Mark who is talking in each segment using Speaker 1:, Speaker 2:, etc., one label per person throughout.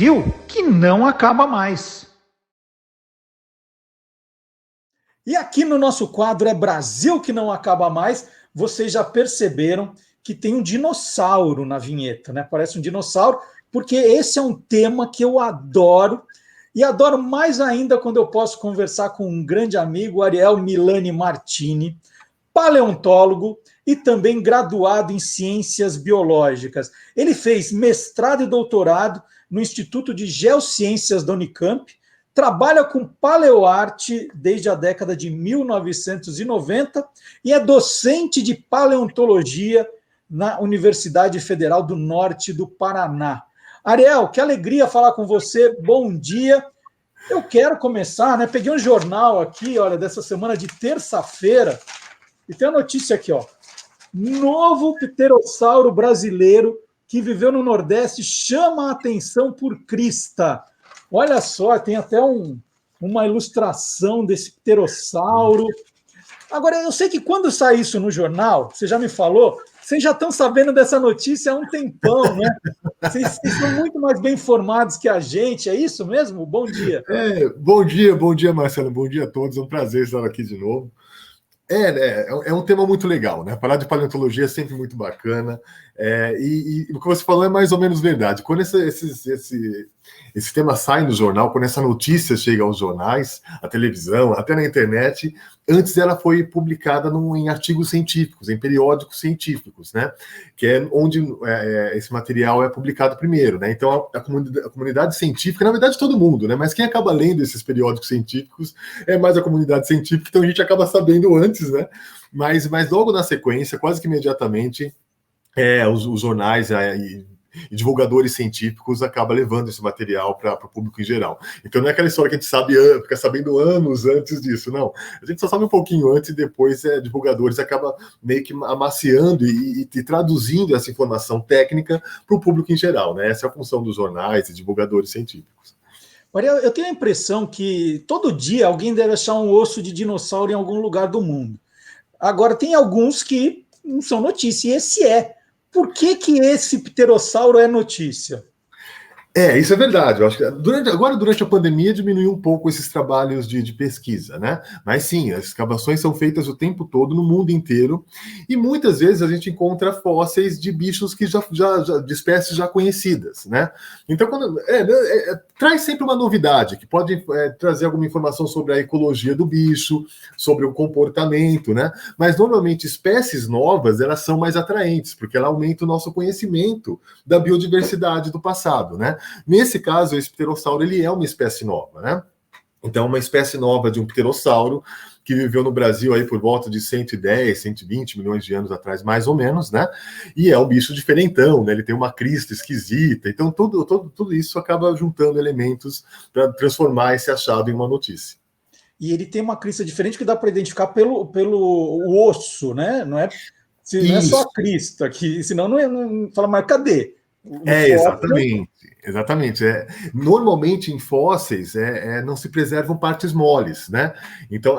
Speaker 1: Brasil que não acaba mais.
Speaker 2: E aqui no nosso quadro é Brasil que não acaba mais, vocês já perceberam que tem um dinossauro na vinheta, né? Parece um dinossauro, porque esse é um tema que eu adoro, e adoro mais ainda quando eu posso conversar com um grande amigo, Ariel Milani Martini, paleontólogo e também graduado em ciências biológicas. Ele fez mestrado e doutorado no Instituto de Geociências da Unicamp, trabalha com paleoarte desde a década de 1990 e é docente de paleontologia na Universidade Federal do Norte do Paraná. Ariel, que alegria falar com você, bom dia. Eu quero começar, né? Peguei um jornal aqui, olha, dessa semana de terça-feira, e tem a notícia aqui, ó. Novo pterossauro brasileiro que viveu no Nordeste chama a atenção por crista. Olha só, tem até uma ilustração desse pterossauro. Agora, eu sei que quando sai isso no jornal, você já me falou, vocês já estão sabendo dessa notícia há um tempão, né? Vocês são muito mais bem informados que a gente, é isso mesmo? Bom dia.
Speaker 3: Bom dia, Marcelo, bom dia a todos, é um prazer estar aqui de novo. É um tema muito legal, né? Falar de paleontologia é sempre muito bacana. E o que você falou é mais ou menos verdade. Quando esse tema sai no jornal, quando essa notícia chega aos jornais, à televisão, até na internet, antes ela foi publicada em artigos científicos, em periódicos científicos, né? Que é onde esse material é publicado primeiro, né? Então a comunidade científica, na verdade todo mundo, né? Mas quem acaba lendo esses periódicos científicos é mais a comunidade científica, então a gente acaba sabendo antes, né? Mas logo na sequência, quase que imediatamente, os jornais e divulgadores científicos acabam levando esse material para o público em geral. Então não é aquela história que a gente fica sabendo anos antes disso, não. A gente só sabe um pouquinho antes e depois divulgadores acabam meio que amaciando e traduzindo essa informação técnica para o público em geral, né? Essa é a função dos jornais e divulgadores científicos.
Speaker 2: Maria, eu tenho a impressão que todo dia alguém deve achar um osso de dinossauro em algum lugar do mundo. Agora, tem alguns que não são notícia, e esse é. Por que esse pterossauro é notícia?
Speaker 3: Isso é verdade. Eu acho que durante a pandemia diminuiu um pouco esses trabalhos de pesquisa, né? Mas sim, as escavações são feitas o tempo todo, no mundo inteiro, e muitas vezes a gente encontra fósseis de bichos que de espécies já conhecidas, né? Então, traz sempre uma novidade, que pode trazer alguma informação sobre a ecologia do bicho, sobre o comportamento, né? Mas normalmente espécies novas, elas são mais atraentes, porque ela aumenta o nosso conhecimento da biodiversidade do passado, né? Nesse caso, esse pterossauro ele é uma espécie nova, né? Então, uma espécie nova de um pterossauro que viveu no Brasil aí por volta de 110, 120 milhões de anos atrás, mais ou menos, né? E é um bicho diferentão, né? Ele tem uma crista esquisita. Então, tudo isso acaba juntando elementos para transformar esse achado em uma notícia.
Speaker 2: E ele tem uma crista diferente que dá para identificar pelo osso, né? Não é só a crista, que senão não fala, mas cadê?
Speaker 3: Exatamente. Normalmente em fósseis não se preservam partes moles, né? Então,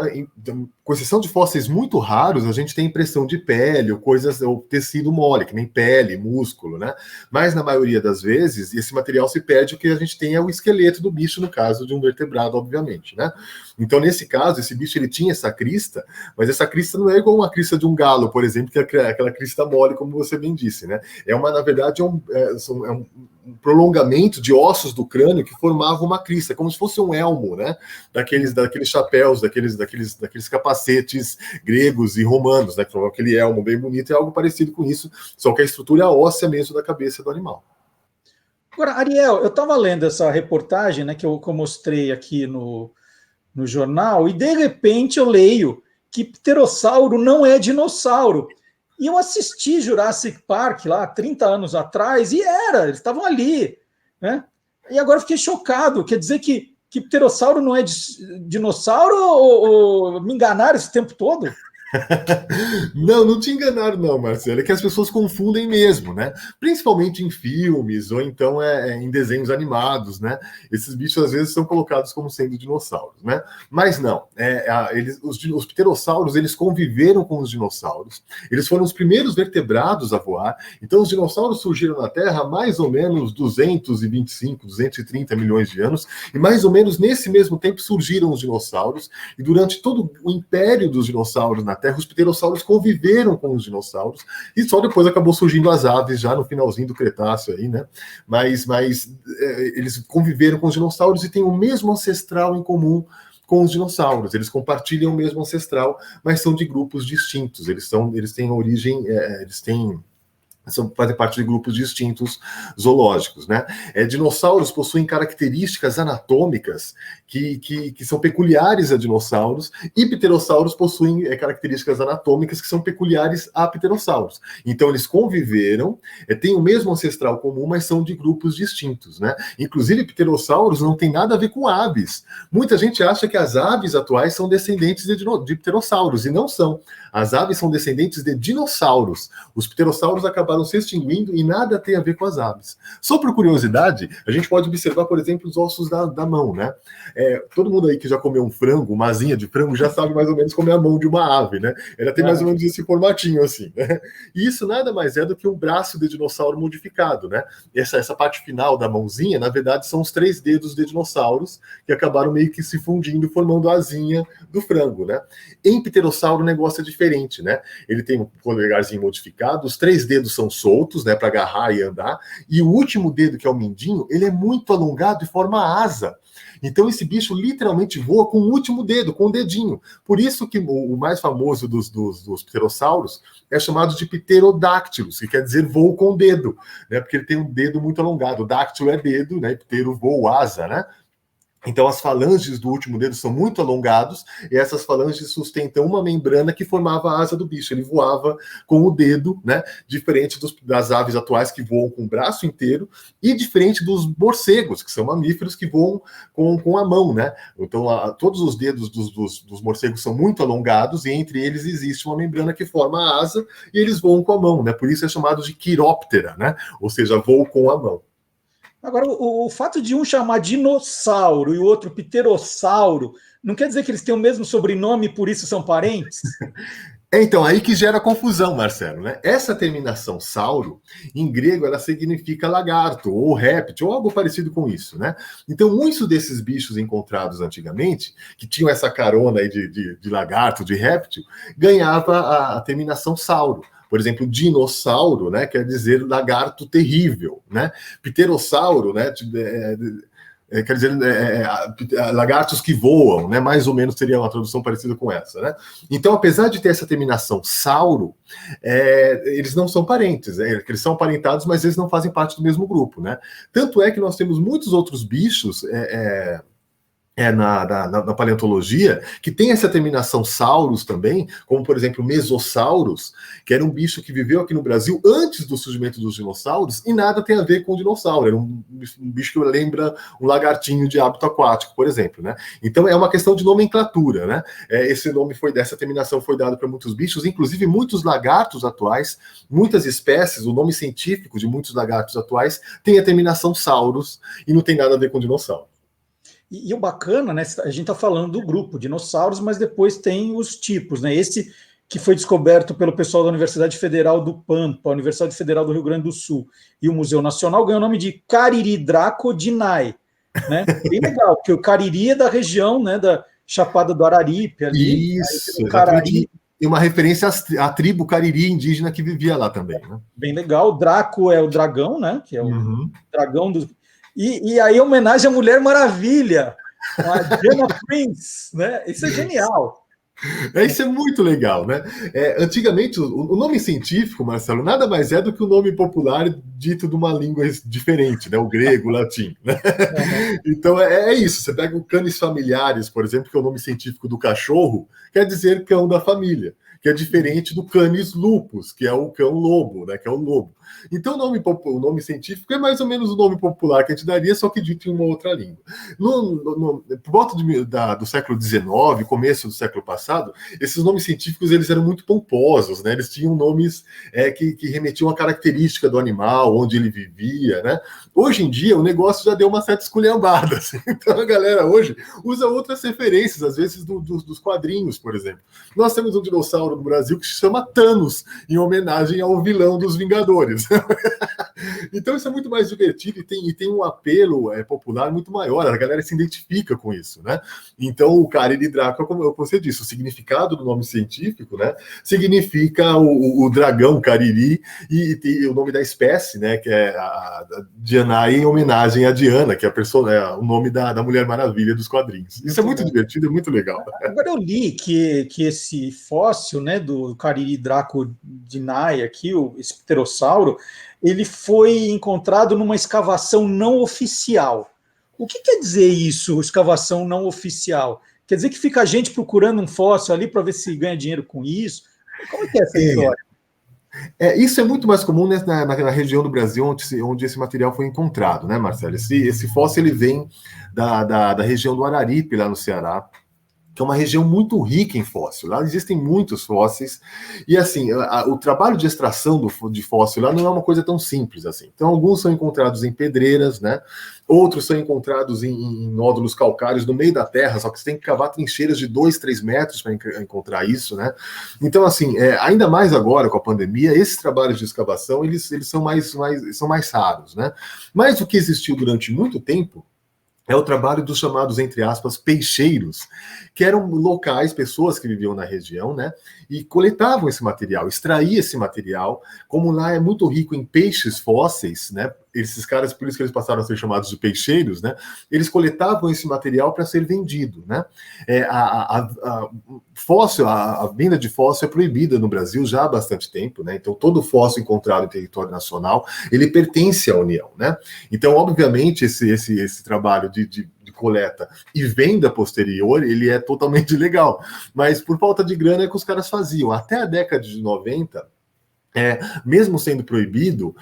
Speaker 3: com exceção de fósseis muito raros, a gente tem impressão de pele ou tecido mole, que nem pele, músculo, né? Mas na maioria das vezes, esse material se perde, o que a gente tem é o esqueleto do bicho, no caso de um vertebrado, obviamente, né? Então, nesse caso, esse bicho ele tinha essa crista, mas essa crista não é igual uma crista de um galo, por exemplo, que é aquela crista mole, como você bem disse, né? Na verdade, um prolongamento de ossos do crânio que formava uma crista, como se fosse um elmo, né? Daqueles chapéus, daqueles capacetes gregos e romanos, né? Aquele elmo bem bonito, é algo parecido com isso, só que a estrutura óssea mesmo da cabeça do animal.
Speaker 2: Agora, Ariel, eu estava lendo essa reportagem, né, que eu mostrei aqui no jornal, e de repente eu leio que pterossauro não é dinossauro. E eu assisti Jurassic Park lá 30 anos atrás, e eles estavam ali, né? E agora eu fiquei chocado. Quer dizer que pterossauro não é dinossauro ou me enganaram esse tempo todo?
Speaker 3: Não, não te enganaram, não, Marcelo. É que as pessoas confundem mesmo, né? Principalmente em filmes ou então em desenhos animados, né? Esses bichos às vezes são colocados como sendo dinossauros, né? Mas não, os pterossauros eles conviveram com os dinossauros. Eles foram os primeiros vertebrados a voar. Então, os dinossauros surgiram na Terra há mais ou menos 225, 230 milhões de anos. E mais ou menos nesse mesmo tempo surgiram os dinossauros. E durante todo o império dos dinossauros na Terra, os pterossauros conviveram com os dinossauros, e só depois acabou surgindo as aves, já no finalzinho do Cretáceo aí, né? Mas eles conviveram com os dinossauros e têm o mesmo ancestral em comum com os dinossauros. Eles compartilham o mesmo ancestral, mas são de grupos distintos. Eles têm origem, fazem parte de grupos distintos zoológicos, né? Dinossauros possuem características anatômicas que são peculiares a dinossauros, e pterossauros possuem características anatômicas que são peculiares a pterossauros. Então, eles conviveram, têm o mesmo ancestral comum, mas são de grupos distintos, né? Inclusive, pterossauros não tem nada a ver com aves. Muita gente acha que as aves atuais são descendentes de pterossauros, e não são. As aves são descendentes de dinossauros. Os pterossauros acabaram se extinguindo e nada tem a ver com as aves. Só por curiosidade, a gente pode observar, por exemplo, os ossos da mão, né? Todo mundo aí que já comeu um frango, uma asinha de frango, já sabe mais ou menos como é a mão de uma ave, né? Ela tem mais ou menos esse formatinho assim, né? E isso nada mais é do que um braço de dinossauro modificado, né? Essa parte final da mãozinha, na verdade, são os 3 dedos de dinossauros que acabaram meio que se fundindo, formando a asinha do frango, né? Em pterossauro o negócio é diferente, né? Ele tem um polegarzinho modificado, os 3 dedos são soltos, né, para agarrar e andar, e o último dedo, que é o mindinho, ele é muito alongado e forma asa. Então esse bicho literalmente voa com o último dedo, com o dedinho. Por isso que o mais famoso dos pterossauros é chamado de pterodáctilos, que quer dizer voo com o dedo, né? Porque ele tem um dedo muito alongado. O dáctilo é dedo, né? Ptero, voo, asa, né? Então, as falanges do último dedo são muito alongados, e essas falanges sustentam uma membrana que formava a asa do bicho. Ele voava com o dedo, né? Diferente das aves atuais que voam com o braço inteiro, e diferente dos morcegos, que são mamíferos que voam com a mão, né? Então, todos os dedos dos morcegos são muito alongados, e entre eles existe uma membrana que forma a asa, e eles voam com a mão, né? Por isso é chamado de quiróptera, né? Ou seja, voo com a mão.
Speaker 2: Agora, o fato de um chamar dinossauro e o outro pterossauro, não quer dizer que eles têm o mesmo sobrenome e por isso são parentes?
Speaker 3: Então, aí que gera confusão, Marcelo, né? Essa terminação sauro, em grego, ela significa lagarto, ou réptil, ou algo parecido com isso, né? Então, muitos desses bichos encontrados antigamente, que tinham essa carona aí de lagarto, de réptil, ganhava a terminação sauro. Por exemplo, dinossauro, né, quer dizer lagarto terrível, né? Pterossauro, né, quer dizer lagartos que voam, né? Mais ou menos seria uma tradução parecida com essa, né? Então, apesar de ter essa terminação sauro, eles não são parentes, né? Eles são aparentados, mas eles não fazem parte do mesmo grupo, né? Tanto é que nós temos muitos outros bichos na paleontologia, que tem essa terminação sauros também, como, por exemplo, mesossauros, que era um bicho que viveu aqui no Brasil antes do surgimento dos dinossauros, e nada tem a ver com o dinossauro. Era um bicho que lembra um lagartinho de hábito aquático, por exemplo, né? Então, é uma questão de nomenclatura, né? Esse nome dessa terminação foi dado para muitos bichos, inclusive muitos lagartos atuais, muitas espécies, o nome científico de muitos lagartos atuais tem a terminação sauros, e não tem nada a ver com dinossauro.
Speaker 2: E o bacana, né? A gente está falando do grupo dinossauros, mas depois tem os tipos, né? Esse que foi descoberto pelo pessoal da Universidade Federal do Pampa, Universidade Federal do Rio Grande do Sul e o Museu Nacional, ganhou o nome de Cariridracodinae, né? Bem legal, porque o Cariri é da região, né, da Chapada do Araripe ali.
Speaker 3: Isso, exatamente. E uma referência à tribo Cariri indígena que vivia lá também, né?
Speaker 2: Bem legal. O Draco é o dragão, né? Que é o dragão do... E aí, homenagem à Mulher Maravilha, a Diana Prince, né? Isso é genial.
Speaker 3: Isso é muito legal, né? Antigamente, o nome científico, Marcelo, nada mais é do que o nome popular dito de uma língua diferente, né? O grego, o latim, né? Então, é isso. Você pega o Canis familiaris, por exemplo, que é o nome científico do cachorro, quer dizer cão da família, que é diferente do Canis lupus, que é o cão lobo, né? Que é o lobo. Então, o nome científico é mais ou menos o nome popular que a gente daria, só que dito em uma outra língua. Por volta do século XIX, começo do século passado, engraçado, esses nomes científicos eles eram muito pomposos, né? Eles tinham nomes que remetiam à característica do animal, onde ele vivia, né? Hoje em dia, o negócio já deu uma certa esculhambada, assim. Então a galera hoje usa outras referências, às vezes dos quadrinhos, por exemplo. Nós temos um dinossauro no Brasil que se chama Thanos, em homenagem ao vilão dos Vingadores. Então isso é muito mais divertido e tem um apelo popular muito maior, a galera se identifica com isso, né? Então o Cariri Draco, como você disse, o significado do nome científico, né, significa o dragão Cariri e o nome da espécie, né, que é a Diana, em homenagem a Diana, que é o nome da Mulher Maravilha dos quadrinhos. Isso é muito divertido, é muito legal.
Speaker 2: Agora eu li que esse fóssil, né, do Cariri Draco Dinae aqui, esse pterossauro, ele foi encontrado numa escavação não oficial. O que quer dizer isso, escavação não oficial? Quer dizer que fica a gente procurando um fóssil ali para ver se ganha dinheiro com isso? Como é que é essa história?
Speaker 3: Isso é muito mais comum, né, na região do Brasil onde esse material foi encontrado, né, Marcelo? Esse fóssil ele vem da região do Araripe, lá no Ceará, que é uma região muito rica em fóssil. Lá existem muitos fósseis, e assim, o trabalho de extração de fóssil lá não é uma coisa tão simples assim. Então, alguns são encontrados em pedreiras, né? Outros são encontrados em nódulos calcários no meio da terra, só que você tem que cavar trincheiras de 2, 3 metros para encontrar isso, né? Então, assim, ainda mais agora com a pandemia, esses trabalhos de escavação, eles são mais raros, né? Mas o que existiu durante muito tempo é o trabalho dos chamados, entre aspas, peixeiros, que eram locais, pessoas que viviam na região, né, e coletavam esse material, extraíam esse material. Como lá é muito rico em peixes fósseis, né, esses caras, por isso que eles passaram a ser chamados de peixeiros, né, eles coletavam esse material para ser vendido, né. A venda de fóssil é proibida no Brasil já há bastante tempo, né, então todo fóssil encontrado em território nacional, ele pertence à União, né. Então, obviamente, esse trabalho de coleta e venda posterior, ele é totalmente legal. Mas por falta de grana é que os caras faziam. Até a década de 90, mesmo sendo proibido,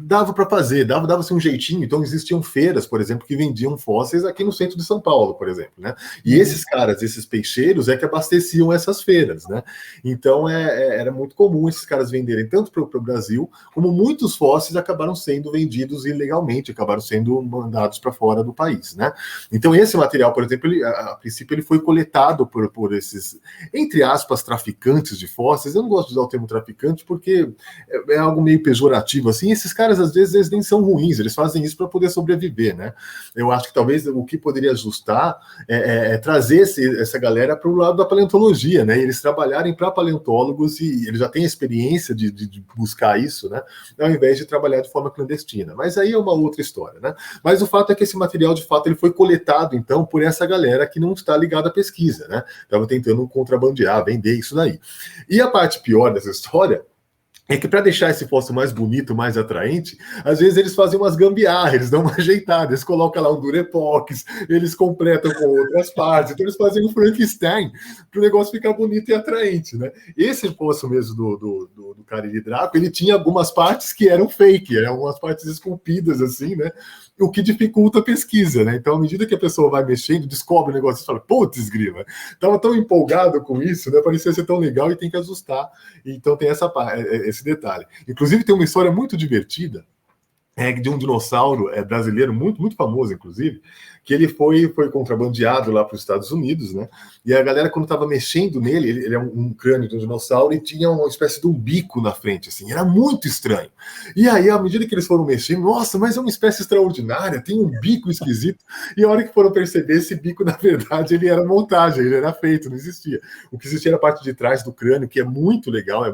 Speaker 3: dava para fazer, dava-se um jeitinho. Então existiam feiras, por exemplo, que vendiam fósseis aqui no centro de São Paulo, por exemplo, né? E esses caras, esses peixeiros, que abasteciam essas feiras, né? Então era muito comum esses caras venderem tanto para o Brasil, como muitos fósseis acabaram sendo vendidos ilegalmente, acabaram sendo mandados para fora do país, né? Então esse material, por exemplo, a princípio ele foi coletado por esses, entre aspas, traficantes de fósseis. Eu não gosto de usar o termo traficante, porque é algo meio pejorativo, assim. Esses caras, às vezes, eles nem são ruins, eles fazem isso para poder sobreviver, né? Eu acho que talvez o que poderia ajustar é trazer essa galera para o lado da paleontologia, né? Eles trabalharem para paleontólogos e eles já têm experiência de buscar isso, né? Ao invés de trabalhar de forma clandestina. Mas aí é uma outra história, né? Mas o fato é que esse material, de fato, ele foi coletado, então, por essa galera que não está ligada à pesquisa, né? Estava tentando contrabandear, vender isso daí. E a parte pior dessa história é que, para deixar esse fóssil mais bonito, mais atraente, às vezes eles fazem umas gambiarras, eles dão uma ajeitada, eles colocam lá um durepox, eles completam com outras partes, então eles fazem um Frankenstein para o negócio ficar bonito e atraente, né? Esse fóssil mesmo do Cariri Draco, ele tinha algumas partes que eram fake, eram algumas partes esculpidas assim, né? O que dificulta a pesquisa, né? Então, à medida que a pessoa vai mexendo, descobre o negócio e fala, putz, grila, estava tão empolgado com isso, né? Parecia ser tão legal e tem que ajustar. Então tem esse detalhe. Inclusive, tem uma história muito divertida de um dinossauro brasileiro, muito, muito famoso, inclusive, que ele foi contrabandeado lá para os Estados Unidos, né? E a galera, quando estava mexendo nele, ele é um crânio de um dinossauro e tinha uma espécie de um bico na frente, assim, era muito estranho. E aí, à medida que eles foram mexendo, nossa, mas é uma espécie extraordinária, tem um bico esquisito. E a hora que foram perceber, esse bico, na verdade, ele era montagem, ele era feito, não existia. O que existia era a parte de trás do crânio, que é muito legal,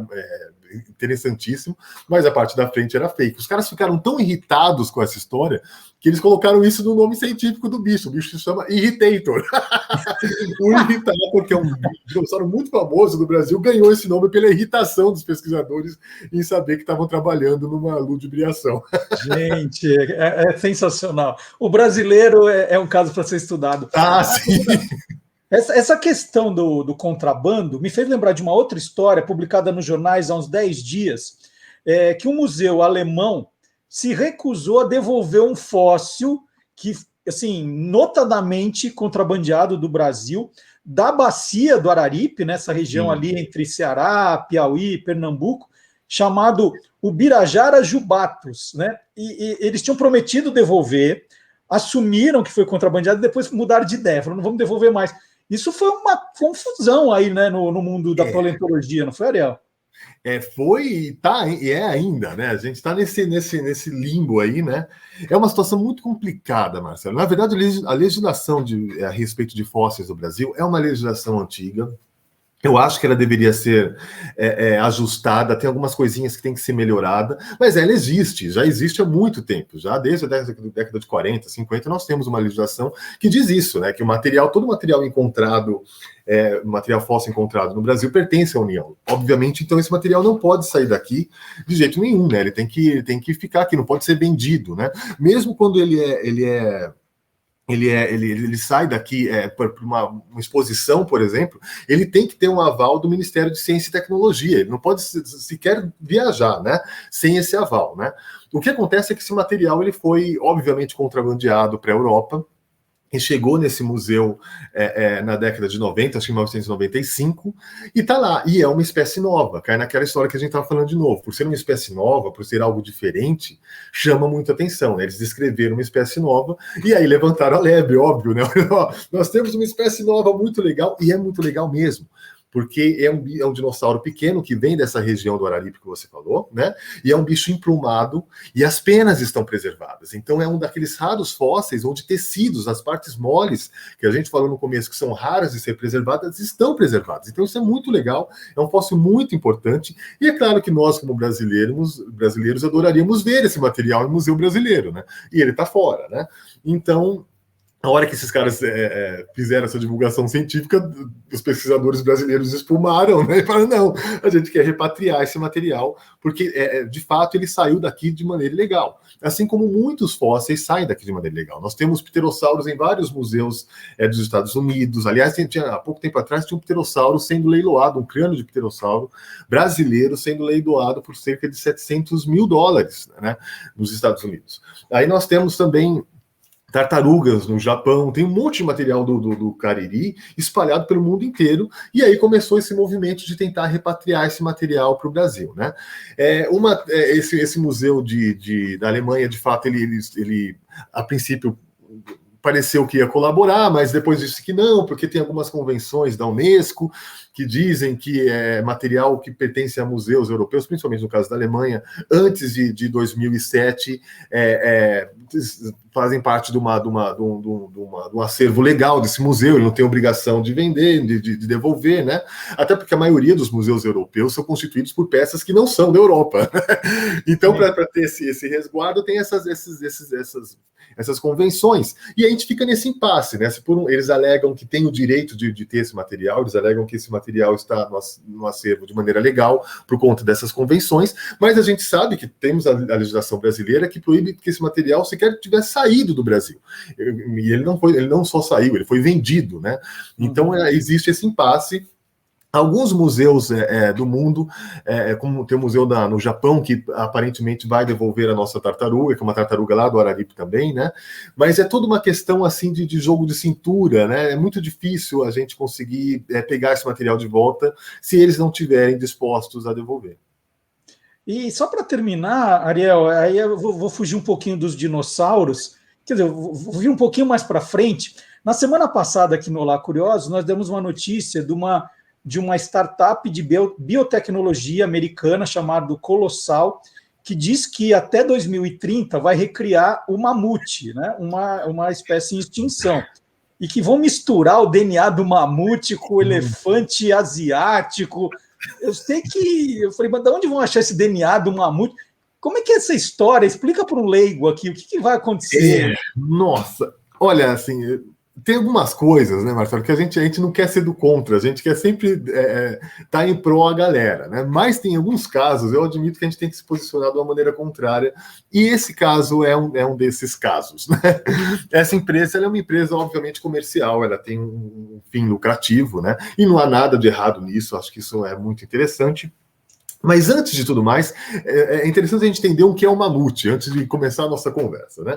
Speaker 3: interessantíssimo, mas a parte da frente era fake. Os caras ficaram tão irritados com essa história que eles colocaram isso no nome científico do bicho. O bicho se chama Irritator. O Irritator, que é um dinossauro muito famoso do Brasil, ganhou esse nome pela irritação dos pesquisadores em saber que estavam trabalhando numa ludibriação.
Speaker 2: Gente, é sensacional. O brasileiro é um caso para ser estudado.
Speaker 3: Ah, sim.
Speaker 2: Essa questão do contrabando me fez lembrar de uma outra história publicada nos jornais há uns 10 dias, que um museu alemão se recusou a devolver um fóssil que, assim, notadamente contrabandeado do Brasil, da bacia do Araripe, nessa região ali entre Ceará, Piauí, Pernambuco, chamado Ubirajara Jubatos, né? E eles tinham prometido devolver, assumiram que foi contrabandeado e depois mudaram de ideia, falaram, não vamos devolver mais. Isso foi uma confusão aí, né, no mundo da paleontologia, não foi, Ariel?
Speaker 3: Foi e tá, e é ainda, né? A gente está nesse limbo aí, né? É uma situação muito complicada, Marcelo. Na verdade, a legislação a respeito de fósseis do Brasil é uma legislação antiga. Eu acho que ela deveria ser ajustada, tem algumas coisinhas que tem que ser melhorada, mas ela existe, já existe há muito tempo, já desde a década de 40, 50, nós temos uma legislação que diz isso, né? Que todo material encontrado, material fóssil encontrado no Brasil pertence à União. Obviamente, então, esse material não pode sair daqui de jeito nenhum, né? Ele tem que ficar aqui, não pode ser vendido, né? Mesmo quando ele sai daqui para uma exposição, por exemplo, ele tem que ter um aval do Ministério de Ciência e Tecnologia, ele não pode sequer viajar, né, sem esse aval, né? O que acontece é que esse material ele foi, obviamente, contrabandeado para a Europa, e chegou nesse museu na década de 90, acho que em 1995, e está lá. E é uma espécie nova, cai naquela história que a gente estava falando de novo. Por ser uma espécie nova, por ser algo diferente, chama muita atenção, né? Eles descreveram uma espécie nova, e aí levantaram a lebre, óbvio, né? Nós temos uma espécie nova muito legal, e é muito legal mesmo. Porque é um dinossauro pequeno que vem dessa região do Araripe que você falou, né? E é um bicho emplumado e as penas estão preservadas. Então é um daqueles raros fósseis onde tecidos, as partes moles, que a gente falou no começo que são raras de ser preservadas, estão preservadas. Então isso é muito legal, é um fóssil muito importante e é claro que nós, como brasileiros adoraríamos ver esse material no Museu Brasileiro, né? E ele está fora, né? Então, a hora que esses caras fizeram essa divulgação científica, os pesquisadores brasileiros espumaram, né? E falaram, não, a gente quer repatriar esse material, porque, de fato, ele saiu daqui de maneira ilegal. Assim como muitos fósseis saem daqui de maneira ilegal. Nós temos pterossauros em vários museus dos Estados Unidos. Aliás, há pouco tempo atrás, tinha um pterossauro sendo leiloado, um crânio de pterossauro brasileiro sendo leiloado por cerca de $700 mil, né? Nos Estados Unidos. Aí nós temos também tartarugas no Japão, tem um monte de material do Cariri espalhado pelo mundo inteiro, e aí começou esse movimento de tentar repatriar esse material para o Brasil, né? Esse museu da Alemanha, de fato, ele a princípio pareceu que ia colaborar, mas depois disse que não, porque tem algumas convenções da Unesco que dizem que é material que pertence a museus europeus, principalmente no caso da Alemanha, antes de 2007, fazem parte de um acervo legal desse museu, ele não tem obrigação de vender, de devolver, né? Até porque a maioria dos museus europeus são constituídos por peças que não são da Europa. Então, para ter esse resguardo, tem essas convenções. E a gente fica nesse impasse, né? Eles alegam que tem o direito de ter esse material, eles alegam que esse material está no acervo de maneira legal por conta dessas convenções, mas a gente sabe que temos a legislação brasileira que proíbe que esse material sequer tivesse saído do Brasil. E ele não só saiu, ele foi vendido, né? Então existe esse impasse. Alguns museus do mundo, como tem um museu no Japão, que aparentemente vai devolver a nossa tartaruga, que é uma tartaruga lá do Araripe também, né? Mas é toda uma questão assim de jogo de cintura, né? É muito difícil a gente conseguir pegar esse material de volta se eles não estiverem dispostos a devolver.
Speaker 2: E só para terminar, Ariel, aí eu vou fugir um pouquinho dos dinossauros, quer dizer, eu vou vir um pouquinho mais para frente. Na semana passada, aqui no Olá Curiosos, nós demos uma notícia de uma startup de biotecnologia americana chamada Colossal, que diz que até 2030 vai recriar o mamute, né? uma espécie em extinção, e que vão misturar o DNA do mamute com o elefante asiático. Eu falei, mas de onde vão achar esse DNA do mamute? Como é que é essa história? Explica para um leigo aqui, o que vai acontecer?
Speaker 3: Nossa, olha, assim, tem algumas coisas, né, Marcelo, que a gente não quer ser do contra, a gente quer sempre estar em pró a galera, né? Mas tem alguns casos, eu admito que a gente tem que se posicionar de uma maneira contrária, e esse caso é um desses casos, né? Essa empresa, ela é uma empresa, obviamente, comercial, ela tem um fim lucrativo, né? E não há nada de errado nisso, acho que isso é muito interessante. Mas antes de tudo mais, é interessante a gente entender o que é um mamute, antes de começar a nossa conversa, né?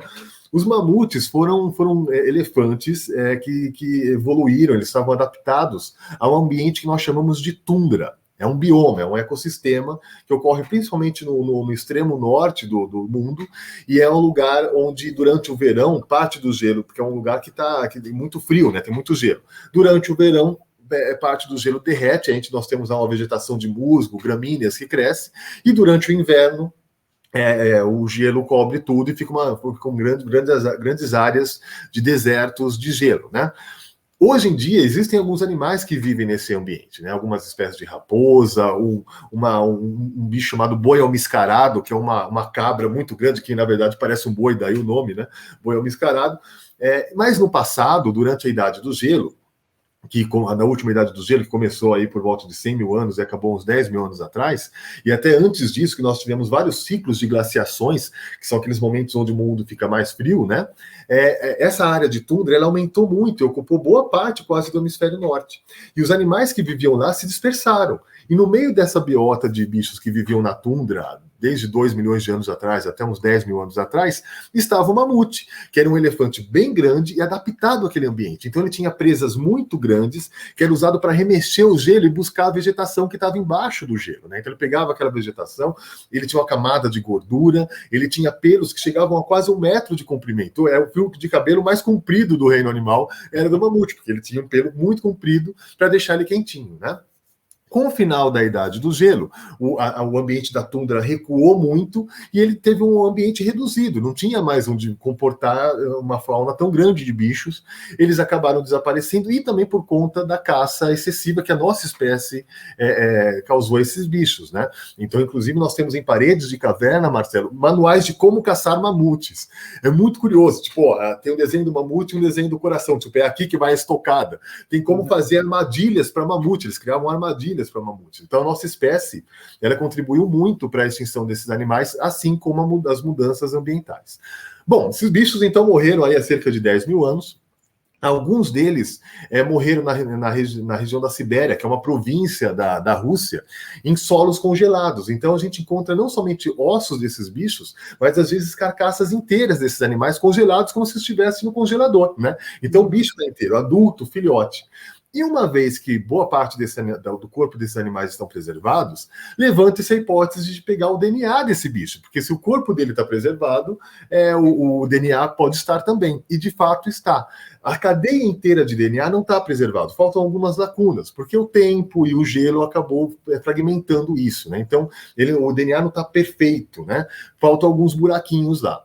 Speaker 3: Os mamutes foram elefantes que evoluíram, eles estavam adaptados ao ambiente que nós chamamos de tundra. É um bioma, é um ecossistema que ocorre principalmente no extremo norte do mundo, e é um lugar onde, durante o verão, parte do gelo, porque é um lugar que tem muito frio, né? Tem muito gelo. Durante o verão, parte do gelo derrete, nós temos uma vegetação de musgo, gramíneas que cresce, e durante o inverno o gelo cobre tudo e fica com grandes áreas de desertos de gelo, né? Hoje em dia, existem alguns animais que vivem nesse ambiente, né? Algumas espécies de raposa, um bicho chamado boi almiscarado, que é uma cabra muito grande, que na verdade parece um boi, daí o nome, né? Boi almiscarado. Mas no passado, durante a Idade do Gelo, na última Idade do Gelo, que começou aí por volta de 100 mil anos e acabou uns 10 mil anos atrás, e até antes disso, que nós tivemos vários ciclos de glaciações, que são aqueles momentos onde o mundo fica mais frio, né? Essa área de tundra, ela aumentou muito e ocupou boa parte quase do hemisfério norte. E os animais que viviam lá se dispersaram. E no meio dessa biota de bichos que viviam na tundra, desde 2 milhões de anos atrás até uns 10 mil anos atrás, estava o mamute, que era um elefante bem grande e adaptado àquele ambiente. Então ele tinha presas muito grandes, que era usado para remexer o gelo e buscar a vegetação que estava embaixo do gelo, né? Então ele pegava aquela vegetação, ele tinha uma camada de gordura, ele tinha pelos que chegavam a quase 1 metro de comprimento. O fio de cabelo mais comprido do reino animal era do mamute, porque ele tinha um pelo muito comprido para deixar ele quentinho, né? Com o final da Idade do Gelo, o ambiente da tundra recuou muito e ele teve um ambiente reduzido, não tinha mais onde comportar uma fauna tão grande de bichos, eles acabaram desaparecendo e também por conta da caça excessiva que a nossa espécie causou a esses bichos, né? Então, inclusive, nós temos em paredes de caverna, Marcelo, manuais de como caçar mamutes. É muito curioso, tipo, tem um desenho do mamute e um desenho do coração, tipo, é aqui que vai a estocada. Tem como fazer armadilhas para mamute, eles criavam armadilhas para mamutes. Então, a nossa espécie, ela contribuiu muito para a extinção desses animais, assim como as mudanças ambientais. Bom, esses bichos, então, morreram aí há cerca de 10 mil anos. Alguns deles morreram na região da Sibéria, que é uma província da Rússia, em solos congelados. Então, a gente encontra não somente ossos desses bichos, mas, às vezes, carcaças inteiras desses animais congelados, como se estivesse no congelador, né? Então, o bicho está inteiro, adulto, filhote. E uma vez que boa parte do corpo desses animais estão preservados, levanta-se a hipótese de pegar o DNA desse bicho, porque se o corpo dele está preservado, o DNA pode estar também, e de fato está. A cadeia inteira de DNA não está preservada, faltam algumas lacunas, porque o tempo e o gelo acabou fragmentando isso, né? Então, o DNA não está perfeito, né? Faltam alguns buraquinhos lá.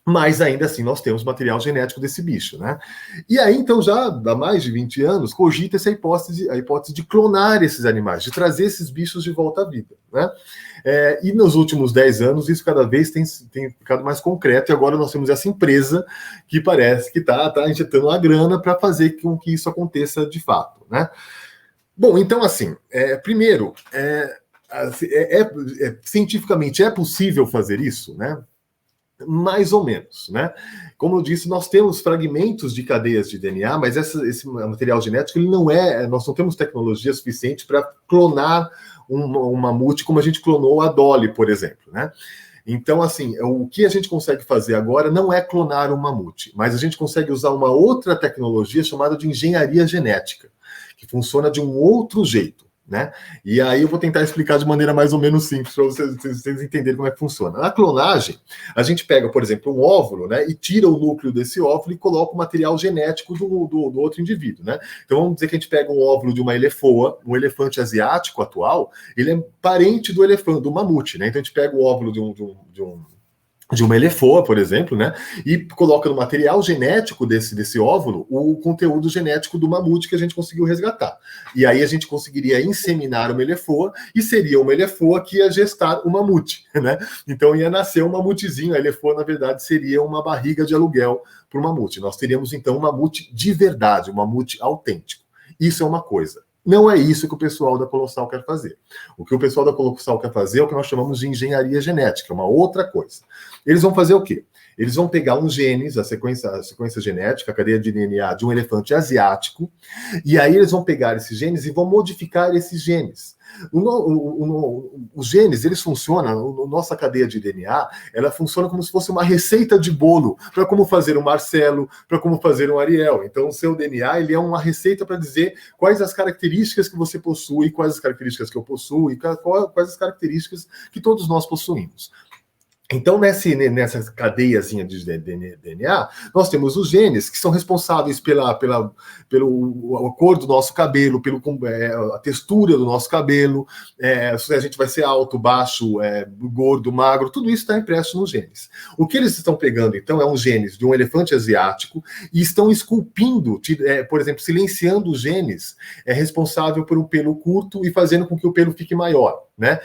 Speaker 3: Mas ainda assim nós temos material genético desse bicho, né? E aí, então, já há mais de 20 anos, cogita essa hipótese de clonar esses animais, de trazer esses bichos de volta à vida, né? E nos últimos 10 anos, isso cada vez tem ficado mais concreto, e agora nós temos essa empresa que parece que está injetando a grana para fazer com que isso aconteça de fato, né? Bom, então, assim, primeiro, cientificamente é possível fazer isso, né? Mais ou menos, né? Como eu disse, nós temos fragmentos de cadeias de DNA, mas esse material genético, ele não nós não temos tecnologia suficiente para clonar um mamute como a gente clonou a Dolly, por exemplo, né? Então, assim, o que a gente consegue fazer agora não é clonar um mamute, mas a gente consegue usar uma outra tecnologia chamada de engenharia genética, que funciona de um outro jeito, né? E aí eu vou tentar explicar de maneira mais ou menos simples para vocês entenderem como é que funciona. Na clonagem, a gente pega, por exemplo, um óvulo, né, e tira o núcleo desse óvulo e coloca o material genético do outro indivíduo, né? Então vamos dizer que a gente pega um óvulo de uma elefoa, um elefante asiático atual, ele é parente do elefante, do mamute, né? Então a gente pega o óvulo de uma elefoa, por exemplo, né? E coloca no material genético desse óvulo o conteúdo genético do mamute que a gente conseguiu resgatar. E aí a gente conseguiria inseminar uma elefoa e seria uma elefoa que ia gestar o mamute, né? Então ia nascer um mamutezinho. A elefoa, na verdade, seria uma barriga de aluguel para o mamute. Nós teríamos, então, um mamute de verdade, um mamute autêntico. Isso é uma coisa. Não é isso que o pessoal da Colossal quer fazer. O que o pessoal da Colossal quer fazer é o que nós chamamos de engenharia genética, uma outra coisa. Eles vão fazer o quê? Eles vão pegar uns genes, a sequência genética, a cadeia de DNA de um elefante asiático, e aí eles vão pegar esses genes e vão modificar esses genes. Os genes, eles funcionam, a nossa cadeia de DNA, ela funciona como se fosse uma receita de bolo para como fazer um Marcelo, para como fazer um Ariel. Então, o seu DNA, ele é uma receita para dizer quais as características que você possui, quais as características que eu possuo e quais as características que todos nós possuímos. Então, nessa cadeiazinha de DNA, nós temos os genes que são responsáveis pela cor do nosso cabelo, a textura do nosso cabelo, se a gente vai ser alto, baixo, gordo, magro, tudo isso está impresso nos genes. O que eles estão pegando, então, é um genes de um elefante asiático e estão esculpindo, por exemplo, silenciando os genes responsável por um pelo curto e fazendo com que o pelo fique maior, né?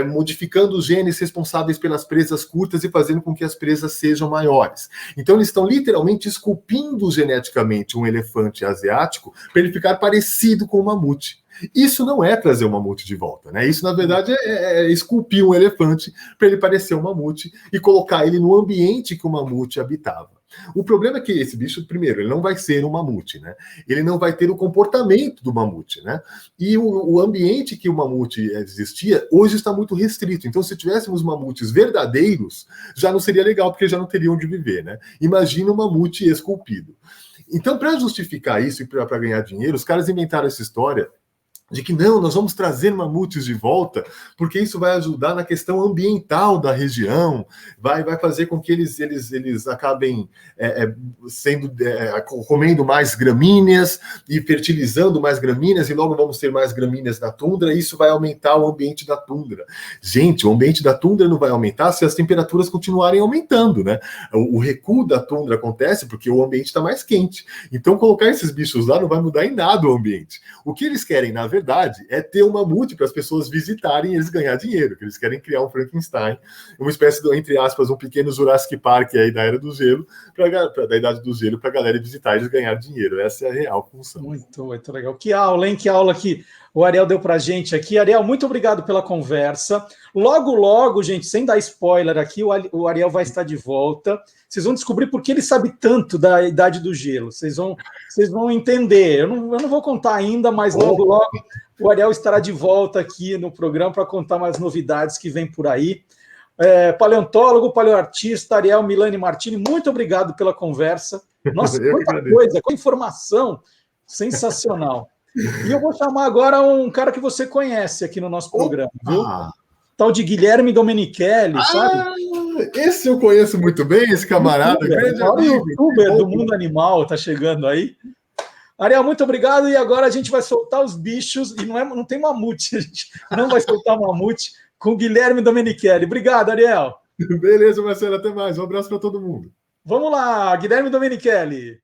Speaker 3: Modificando os genes responsáveis pelas presas curtas e fazendo com que as presas sejam maiores. Então, eles estão literalmente esculpindo geneticamente um elefante asiático para ele ficar parecido com um mamute. Isso não é trazer um mamute de volta, né? Isso, na verdade, é esculpir um elefante para ele parecer um mamute e colocar ele no ambiente que o mamute habitava. O problema é que esse bicho, primeiro, ele não vai ser um mamute, né? Ele não vai ter o comportamento do mamute, né? E o ambiente que o mamute existia, hoje está muito restrito. Então, se tivéssemos mamutes verdadeiros, já não seria legal, porque já não teriam onde viver, né? Imagina um mamute esculpido. Então, para justificar isso e para ganhar dinheiro, os caras inventaram essa história de que não, nós vamos trazer mamutes de volta, porque isso vai ajudar na questão ambiental da região, vai fazer com que eles acabem comendo mais gramíneas e fertilizando mais gramíneas, e logo vamos ter mais gramíneas na tundra, e isso vai aumentar o ambiente da tundra. Gente, o ambiente da tundra não vai aumentar se as temperaturas continuarem aumentando, né? O recuo da tundra acontece porque o ambiente está mais quente. Então, colocar esses bichos lá não vai mudar em nada o ambiente. O que eles querem, na verdade, é ter um mamute para as pessoas visitarem e eles ganhar dinheiro, que eles querem criar um Frankenstein, uma espécie de, entre aspas, um pequeno Jurassic Park aí da Era do Gelo, da Idade do Gelo, para a galera visitar e eles ganhar dinheiro. Essa é a real função.
Speaker 2: Muito legal. Que aula, hein? Que aula que o Ariel deu para a gente aqui. Ariel, muito obrigado pela conversa. Logo, gente, sem dar spoiler aqui, o Ariel vai estar de volta. Vocês vão descobrir por que ele sabe tanto da Idade do Gelo. Vocês vão entender. Eu não vou contar ainda, mas logo o Ariel estará de volta aqui no programa para contar mais novidades que vem por aí. Paleontólogo, paleoartista, Ariel Milani Martini, muito obrigado pela conversa. Nossa, quanta coisa, quanta informação sensacional. E eu vou chamar agora um cara que você conhece aqui no nosso programa, viu? Tal de Guilherme Domenichelli, sabe?
Speaker 3: Esse eu conheço muito bem, esse camarada.
Speaker 2: O youtuber do mundo animal está chegando aí. Ariel, muito obrigado. E agora a gente vai soltar os bichos. E não tem mamute, a gente não vai soltar mamute com o Guilherme Domenichelli. Obrigado, Ariel.
Speaker 3: Beleza, Marcelo, até mais. Um abraço para todo mundo.
Speaker 2: Vamos lá, Guilherme Domenichelli.